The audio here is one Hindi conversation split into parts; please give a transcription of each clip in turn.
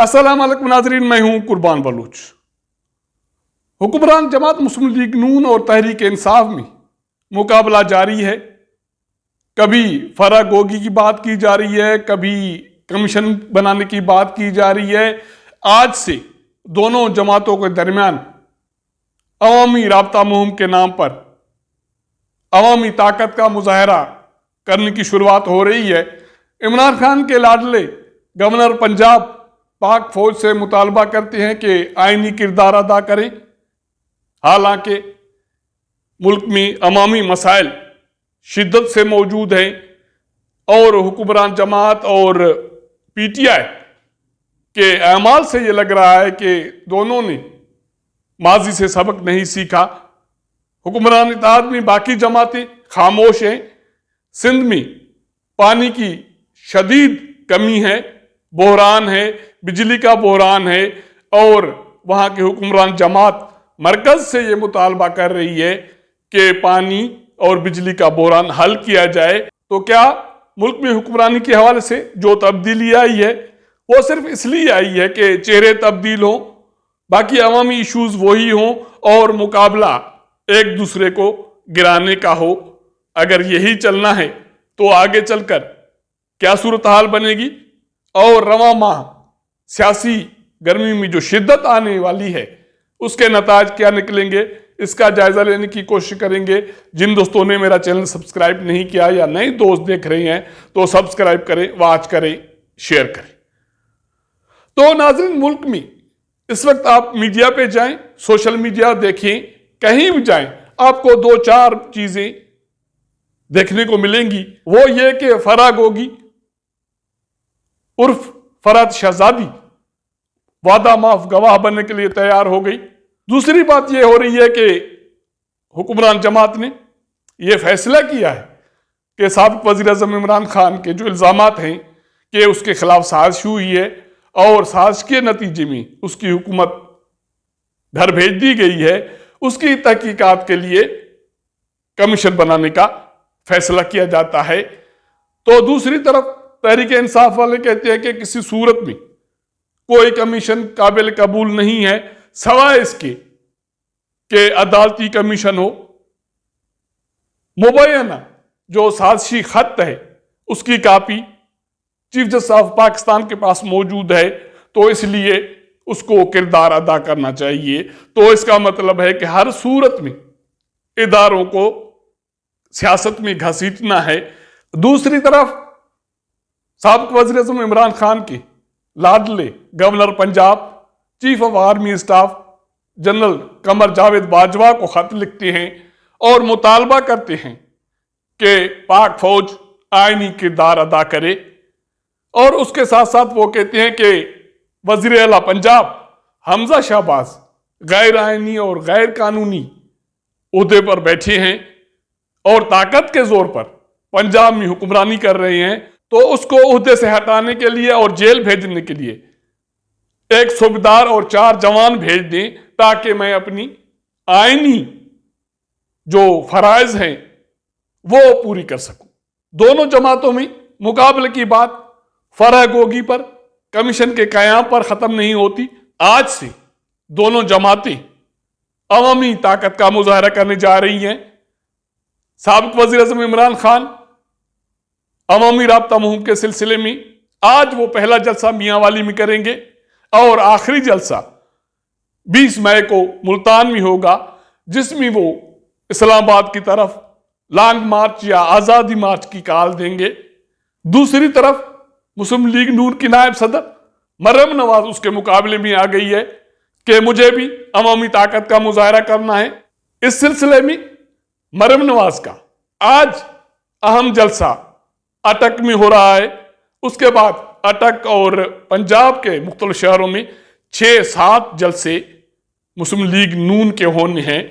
अस्सलाम वालेकुम नाजरीन, मैं हूं कुर्बान बलूच। हुक्मरान जमात मुस्लिम लीग नून और तहरीक इंसाफ में मुकाबला जारी है। कभी फरा गोगी की बात की जा रही है, कभी कमीशन बनाने की बात की जा रही है। आज से दोनों जमातों के दरमियान अवामी राब्ता मुहिम के नाम पर अवामी ताकत का मुजाहरा करने की शुरुआत हो रही है। इमरान खान के लाडले गवर्नर पंजाब पाक फौज से मुतालबा करते हैं कि आईनी किरदार अदा करें। हालांकि मुल्क में अवामी मसाइल शिद्दत से मौजूद हैं और हुक्मरान जमात और पीटीआई के अमाल से ये लग रहा है कि दोनों ने माजी से सबक नहीं सीखा। हुक्मरान इत्तेहाद में बाकी जमातें खामोश हैं। सिंध में पानी की शदीद कमी है, बहरान है, बिजली का बहरान है और वहाँ के हुक्मरान जमात मरकज से ये मुतालबा कर रही है कि पानी और बिजली का बहरान हल किया जाए। तो क्या मुल्क में हुक्मरानी के हवाले से जो तब्दीली आई है वो सिर्फ इसलिए आई है कि चेहरे तब्दील हों, बाकी अवामी इश्यूज वही हों और मुकाबला एक दूसरे को गिराने का हो? अगर यही चलना है तो आगे चलकर क्या सूरत हाल बनेगी और रवां माह सियासी गर्मी में जो शिद्दत आने वाली है उसके नताज क्या निकलेंगे, इसका जायजा लेने की कोशिश करेंगे। जिन दोस्तों ने मेरा चैनल सब्सक्राइब नहीं किया या नए दोस्त देख रहे हैं तो सब्सक्राइब करें, वॉच करें, शेयर करें। तो नाज़रीन, मुल्क में इस वक्त आप मीडिया पे जाएं, सोशल मीडिया देखें, कहीं भी जाएं, आपको दो चार चीजें देखने को मिलेंगी। वो ये कि फरा गोगी उर्फ फरहत शहजादी वादा माफ गवाह बनने के लिए तैयार हो गई। दूसरी बात यह हो रही है कि हुक्मरान जमात ने यह फैसला किया है कि साबिक वजीर आज़म इमरान खान के जो इल्जामात हैं कि उसके खिलाफ साजिश हुई है और साजिश के नतीजे में उसकी हुकूमत घर भेज दी गई है, उसकी तहकीकात के लिए कमीशन बनाने का फैसला किया जाता है। तो दूसरी तरफ तहरीक इंसाफ वाले कहते हैं कि किसी सूरत में कोई कमीशन काबिल कबूल नहीं है सवाए इसके कि अदालती कमीशन हो। मुबैना जो साजिशी खत है उसकी copy chief justice of Pakistan के पास मौजूद है, तो इसलिए उसको किरदार अदा करना चाहिए। तो इसका मतलब है कि हर सूरत में इदारों को सियासत में घसीटना है। दूसरी तरफ साबिक वज़ीर आज़म इमरान खान के लाडले governor Punjab chief of army staff general Qamar Javed Bajwa को खत लिखते हैं और मुतालबा करते हैं कि पाक फौज आईनी किरदार अदा करे। और उसके साथ साथ वो कहते हैं कि वज़ीर आला पंजाब हमजा शहबाज गैर आईनी और गैर कानूनी ओहदे पर बैठे हैं और ताकत के जोर पर पंजाब में हुक्मरानी कर रहे हैं, तो उसको ओहदे से हटाने के लिए और जेल भेजने के लिए एक सूबेदार और 4 जवान भेज दें ताकि मैं अपनी आईनी जो फराइज हैं वो पूरी कर सकूं। दोनों जमातों में मुकाबले की बात फरा गोगी पर, कमीशन के कयाम पर खत्म नहीं होती। आज से दोनों जमातें अवामी ताकत का मुजाहरा करने जा रही हैं। साबिक वज़ीर आज़म इमरान खान अवामी राब्ता मुहिम के सिलसिले में आज वो पहला जलसा मियांवाली में करेंगे और आखिरी जलसा 20 मई को मुल्तान में होगा, जिसमें वो इस्लामाबाद की तरफ लॉन्ग मार्च या आज़ादी मार्च की कॉल देंगे। दूसरी तरफ मुस्लिम लीग नून की नायब सदर मरियम नवाज उसके मुकाबले में आ गई है कि मुझे भी अवामी ताकत का मुजाहरा करना है। इस सिलसिले में मरियम नवाज का आज अहम जलसा अटक में हो रहा है। उसके बाद अटक और पंजाब के मुख्तलिफ शहरों में 6-7 जलसे मुस्लिम लीग नून के होने हैं।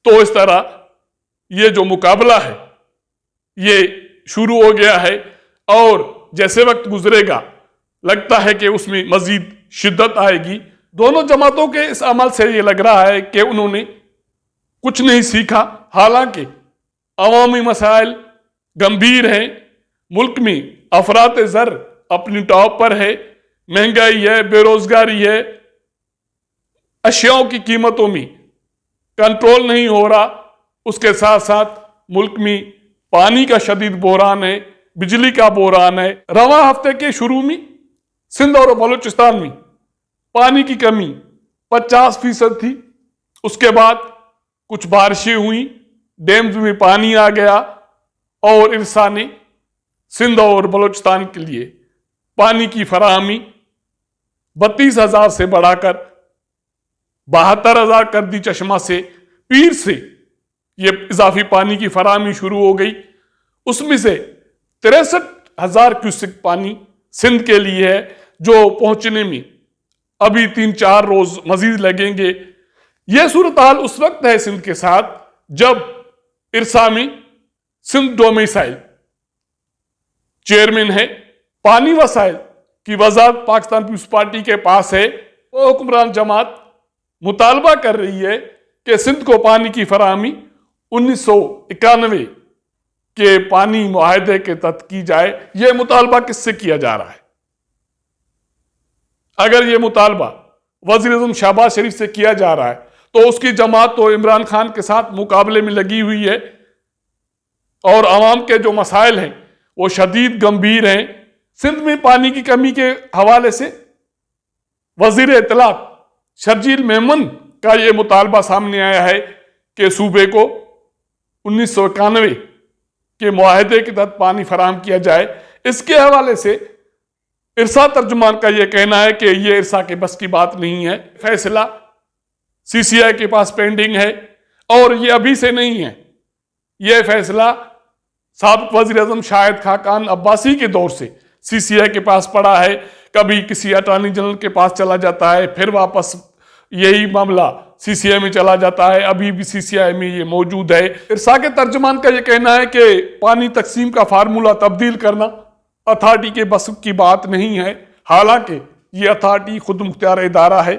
तो इस तरह ये जो मुकाबला है ये शुरू हो गया है और जैसे वक्त गुजरेगा लगता है कि उसमें मजीद शिद्दत आएगी। दोनों जमातों के इस अमल से ये लग रहा है कि उन्होंने कुछ नहीं सीखा। हालांकि अवामी मसाइल गंभीर हैं, मुल्क में अफरात ज़र अपनी टॉप पर है, महंगाई है, बेरोजगारी है, अशियाओं की कीमतों में कंट्रोल नहीं हो रहा, उसके साथ साथ मुल्क में पानी का शदीद बहरान है, बिजली का बहरान है। रवां हफ्ते के शुरू में सिंध और बलूचिस्तान में पानी की कमी 50% थी। उसके बाद कुछ बारिशें हुई, डैम्स में पानी आ गया और इरसा ने सिंध और बलूचिस्तान के लिए पानी की फराहमी 32,000 से बढ़ाकर 72,000 कर दी। चश्मा से, पीर से ये इजाफी पानी की फराहमी शुरू हो गई। उसमें से 63,000 क्यूसेक पानी सिंध के लिए है, जो पहुंचने में अभी 3-4 रोज मजीद लगेंगे। यह सूरत हाल उस वक्त है सिंध के साथ जब इरसा में सिंध डोमिसाइल चेयरमैन है। पानी वसाइल की वजारत पाकिस्तान पीपुल्स पार्टी के पास है। वो हुक्मरान जमात मुतालबा कर रही है कि सिंध को पानी की फराहमी 1991 के पानी मुआहदे के तहत की जाए। यह मुतालबा किससे किया जा रहा है? अगर यह मुतालबा वज़ीर-ए-आज़म शहबाज शरीफ से किया जा रहा है तो उसकी जमात तो इमरान खान के साथ मुकाबले में लगी हुई है और आवाम के जो मसाइल हैं वो शदीद गंभीर हैं। सिंध में पानी की कमी के हवाले से वजीर इत्तलात शर्जील मेमन का यह मुतालबा सामने आया है कि सूबे को 1991 के मुआहदे के तहत पानी फराहम किया जाए। इसके हवाले से इरसा तर्जुमान का यह कहना है कि यह इरसा के बस की बात नहीं है। फैसला सीसीआई के पास पेंडिंग है और यह अभी से नहीं है। यह फैसला साबिक वज़ीर-ए-आज़म शाहिद खाकान अब्बासी के दौर से सीसीआई के पास पड़ा है। कभी किसी अटॉर्नी जनरल के पास चला जाता है, फिर वापस यही मामला सीसीआई में चला जाता है। अभी भी सीसीआई में ये मौजूद है। इरसा के तर्जुमान का यह कहना है कि पानी तकसीम का फार्मूला तब्दील करना अथॉरिटी के बस की बात नहीं है। हालांकि ये अथॉरिटी खुद मुख्तियार इदारा है,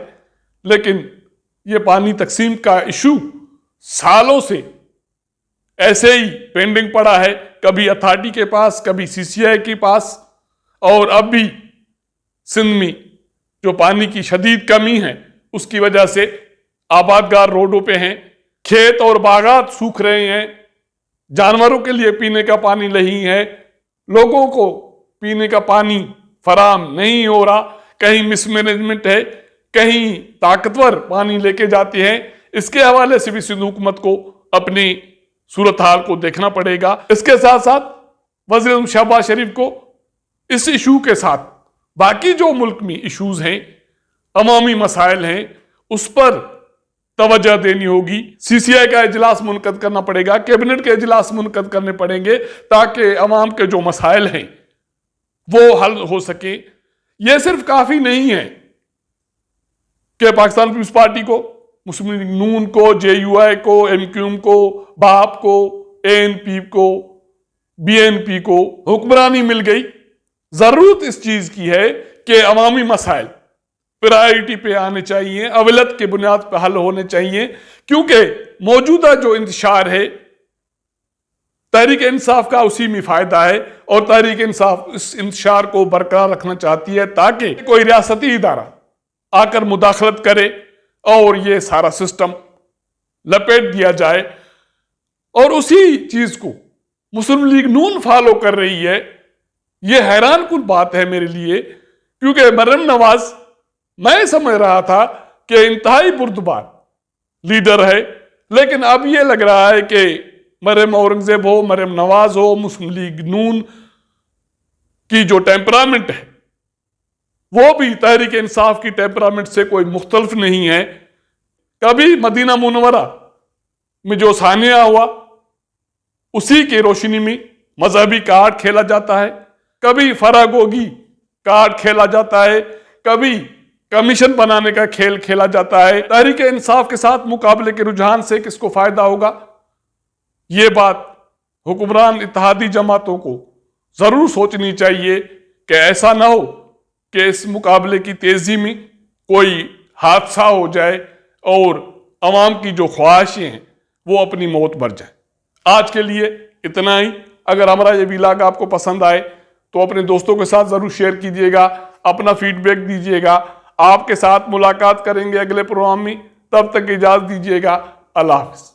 लेकिन ये पानी तकसीम का इशू सालों से ऐसे ही पेंडिंग पड़ा है, कभी अथॉरिटी के पास, कभी सीसीआई के पास। और अब भी सिंध में जो पानी की शदीद कमी है उसकी वजह से आबादगार रोडों पे हैं, खेत और बागात सूख रहे हैं, जानवरों के लिए पीने का पानी नहीं है, लोगों को पीने का पानी फराहम नहीं हो रहा। कहीं मिसमैनेजमेंट है, कहीं ताकतवर पानी लेके जाते हैं। इसके हवाले से भी सिंध हुकूमत को अपनी सूरत हाल को देखना पड़ेगा। इसके साथ साथ वज़ीर-ए-आज़म शहबाज शरीफ को इस इशू के साथ बाकी जो मुल्क में इशूज हैं, अवामी मसाइल हैं, उस पर तवज्जो देनी होगी। सीसीआई का इजलास मुनक़द करना पड़ेगा, कैबिनेट के इजलास मुनक़द करने पड़ेंगे ताकि अवाम के जो मसाइल हैं वो हल हो सके। यह सिर्फ काफी नहीं है कि पाकिस्तान पीपुल्स पार्टी को, मुस्लिम लीग नून को, जेयूआई को, एमक्यूएम को, बाप को, एएनपी को, बीएनपी को हुक्मरानी मिल गई। जरूरत इस चीज की है कि अवामी मसाइल प्रायोरिटी पे आने चाहिए, अवलत के बुनियाद पर हल होने चाहिए, क्योंकि मौजूदा जो इंतशार है तहरीक इंसाफ का उसी में फायदा है और तहरीक इंसाफ इस इंतशार को बरकरार रखना चाहती है ताकि कोई रियासती इदारा आकर मुदाखलत करे और ये सारा सिस्टम लपेट दिया जाए। और उसी चीज को मुस्लिम लीग नून फॉलो कर रही है। ये हैरान कुन बात है मेरे लिए, क्योंकि मरियम नवाज मैं समझ रहा था कि इंतहाई बुर्दबार लीडर है, लेकिन अब यह लग रहा है कि मरियम औरंगजेब हो, मरियम नवाज हो, मुस्लिम लीग नून की जो टेम्परामेंट है वो भी तहरीक इंसाफ की टेम्परामेंट से कोई मुख्तलिफ नहीं है। कभी मदीना मुनव्वरा में जो सानिया हुआ उसी की रोशनी में मजहबी कार्ड खेला जाता है, कभी फरागोगी कार्ड खेला जाता है, कभी कमीशन बनाने का खेल खेला जाता है। तहरीक इंसाफ के साथ मुकाबले के रुझान से किसको फायदा होगा? ये बात हुक्मरान इत्तेहादी जमातों को जरूर सोचनी चाहिए कि ऐसा ना हो कि इस मुकाबले की तेजी में कोई हादसा हो जाए और अवाम की जो ख्वाहिशें हैं वो अपनी मौत मर जाए। आज के लिए इतना ही। अगर हमारा ये व्लॉग आपको पसंद आए तो अपने दोस्तों के साथ जरूर शेयर कीजिएगा। अपना फीडबैक दीजिएगा। आपके साथ मुलाकात करेंगे अगले प्रोग्राम में, तब तक इजाजत दीजिएगा। अल्लाह हाफिज।